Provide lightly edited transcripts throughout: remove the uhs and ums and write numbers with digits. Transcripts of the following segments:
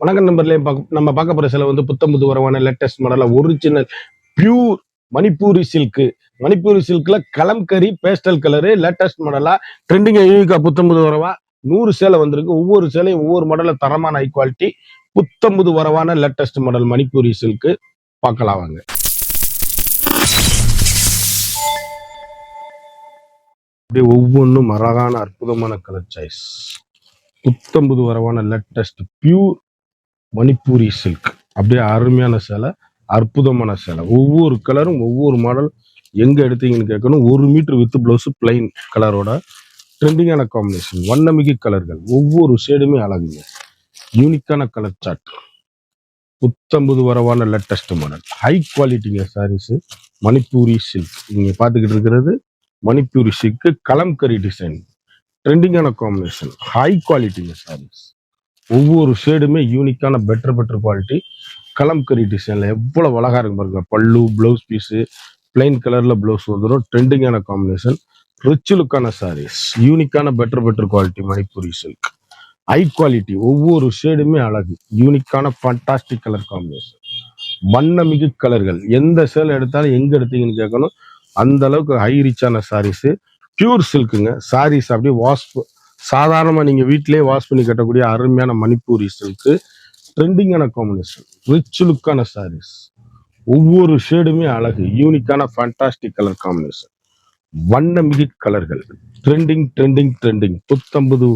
வணக்கம் நம்பர்லேயே நம்ம பார்க்க போற சில வந்து புத்தம்புது வரவான லேட்டஸ்ட் மாடல original pure Manipuri silk. Manipuri சில்க்ல கலம்கரி பேஸ்டல் கலரு லேட்டஸ்ட் மாடலா ட்ரெண்டிங் யூனிக்கா புத்தம்புது வரவா 100 சேலை வந்திருக்கு. ஒவ்வொரு சேலையும் ஒவ்வொரு மாடல தரமான ஹை குவாலிட்டி புத்தம்புது வரவான லேட்டஸ்ட் மாடல் மணிப்பூரி சில்க் பார்க்கலாம் வாங்க. அப்படியே ஒவ்வொன்றும் அழகான அற்புதமான கலர் சாய்ஸ். புத்தம்புது வரவான லேட்டஸ்ட் பியூர் மணிப்பூரி சில்க். அப்படியே அருமையான சேலை, அற்புதமான சேலை. ஒவ்வொரு கலரும் ஒவ்வொரு மாடல் எங்க எடுத்தீங்கன்னு கேட்கணும். 1 மீட்டர் வித் பிளவுஸ் பிளைன் கலரோட ட்ரெண்டிங்கான காம்பினேஷன், வண்ணமிகு கலர்கள், ஒவ்வொரு ஷேடுமே அழகுங்க. யூனிக்கான கலர் சார்ட். புத்தம்புது வரவான லேட்டஸ்ட் மாடல் ஹை குவாலிட்டிங்க சாரீஸ் மணிப்பூரி சில்க். நீங்க பார்த்துக்கிட்டு இருக்கிறது மணிப்பூரி சில்க் கலம்கரி டிசைன், ட்ரெண்டிங்கான காம்பினேஷன், ஹை குவாலிட்டிங்க சாரீஸ். ஒவ்வொரு ஷேடுமே யூனிக்கான பெட்டர் குவாலிட்டி. கலம்கரி டிசைன்ல எவ்வளவு அழகா இருக்கு பாருங்க. பல்லு, பிளவுஸ் பீஸு பிளைன் கலர்ல பிளவுஸ் வந்துடும். ட்ரெண்டிங்கான காம்பினேஷன், ரிச் லுக்கான சாரீஸ், யூனிக்கான better quality Manipuri silk. High quality, ஒவ்வொரு ஷேடுமே அழகு, யூனிக்கான ஃபண்டாஸ்டிக் கலர் காம்பினேஷன், வண்ணமிகு கலர்கள். எந்த சேலை எடுத்தாலும் எங்க எடுத்தீங்கன்னு கேட்கணும். அந்த அளவுக்கு ஹை ரிச்சான சாரீஸ். பியூர் சில்க்குங்க சாரீஸ். அப்படியே சாதாரணமாக நீங்கள் வீட்டிலேயே வாஷ் பண்ணி கட்டக்கூடிய அருமையான மணிப்பூரி சில்க்கு. ட்ரெண்டிங்கான காம்பினேஷன், ரிச் லுக்கான சாரீஸ். ஒவ்வொரு ஷேடுமே அழகு, யூனிக்கான ஃபேண்டாஸ்டிக் கலர் காம்பினேஷன், வண்ணமிகு கலர்கள். ட்ரெண்டிங் புத்தம்புது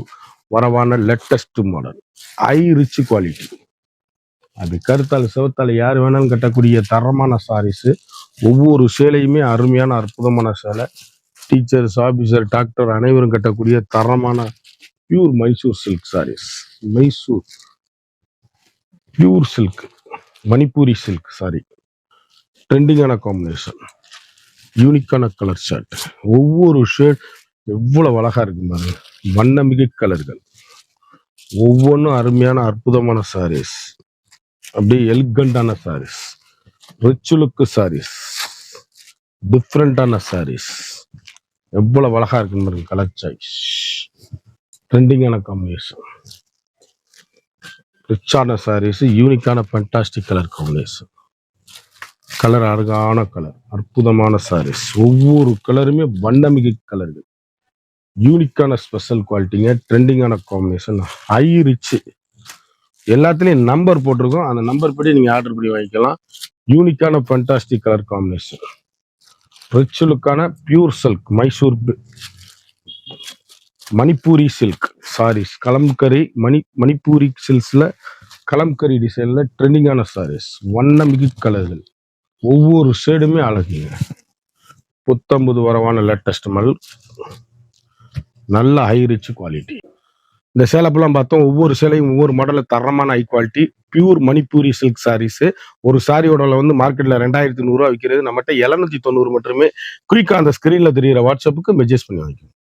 வரவான latest model, high rich quality. அது கருத்தால் சிவத்தால் யார் வேணாலும் கட்டக்கூடிய தரமான சாரீஸ். ஒவ்வொரு சேலையுமே அருமையான அற்புதமான சேலை. டீச்சர்ஸ், ஆபீசர், டாக்டர் அனைவரும் கட்டக்கூடிய தரமான pure Mysore silk saris. Mysore pure silk Manipuri silk sari. ட்ரெண்டிங்கான காம்பினேஷன், யூனிக்கான கலர் ஷர்ட். ஒவ்வொரு ஷேட் எவ்வளவு அழகா இருக்கு பாருங்க. வண்ணமிகு கலர்கள், ஒவ்வொன்றும் அருமையான அற்புதமான சாரீஸ். அப்படியே எலிகண்டான சாரீஸ், ரிச் லுக் சாரீஸ், டிஃப்ரெண்டான சாரீஸ். எவ்வளவு அழகா இருக்குன்னு பாருங்க. கலர் சாய்ஸ், ட்ரெண்டிங்கான காம்பினேஷன், ரிச்சான சாரீஸ், யூனிக்கான ஃபண்டாஸ்டிக் கலர் காம்பினேஷன். கலர் அழகான கலர், அற்புதமான சாரீஸ். ஒவ்வொரு கலருமே வண்ணமிகு கலர்கள், யூனிக்கான ஸ்பெஷல் குவாலிட்டிங்க. ட்ரெண்டிங்கான காம்பினேஷன், ஹை ரிச். எல்லாத்துலேயும் நம்பர் போட்டிருக்கோம். அந்த நம்பர் படி நீங்கள் ஆர்டர் பண்ணி வாங்கிக்கலாம். யூனிக்கான ஃபண்டாஸ்டிக் கலர் காம்பினேஷன், ரிச் லுக்கான pure silk Mysore Manipuri silk saris. Kalamkari Manipuri சில்க்ஸ்ல கலம்கரி டிசைன்ல ட்ரெண்டிங்கான சாரீஸ், வண்ணமிகு கலர்கள், ஒவ்வொரு ஷேடுமே அழகுங்க. புத்தம்புது வரவான லேட்டஸ்ட் மாடல், நல்ல ஹை ரிச் குவாலிட்டி. இந்த சேலைப்பெல்லாம் பார்த்தோம். ஒவ்வொரு சேலையும் ஒவ்வொரு மாடலில் தரமான high quality pure Manipuri silk saris. ஒரு சாரியோட வந்து மார்க்கெட்ல 2100 ரூபா விற்கிறது. நம்மகிட்ட 790 மட்டுமே. குயிக்கா அந்த ஸ்கிரீன்ல தெரியுற வாட்ஸ்அப்புக்கு மெசேஜ் பண்ணி வாங்கிக்கணும்.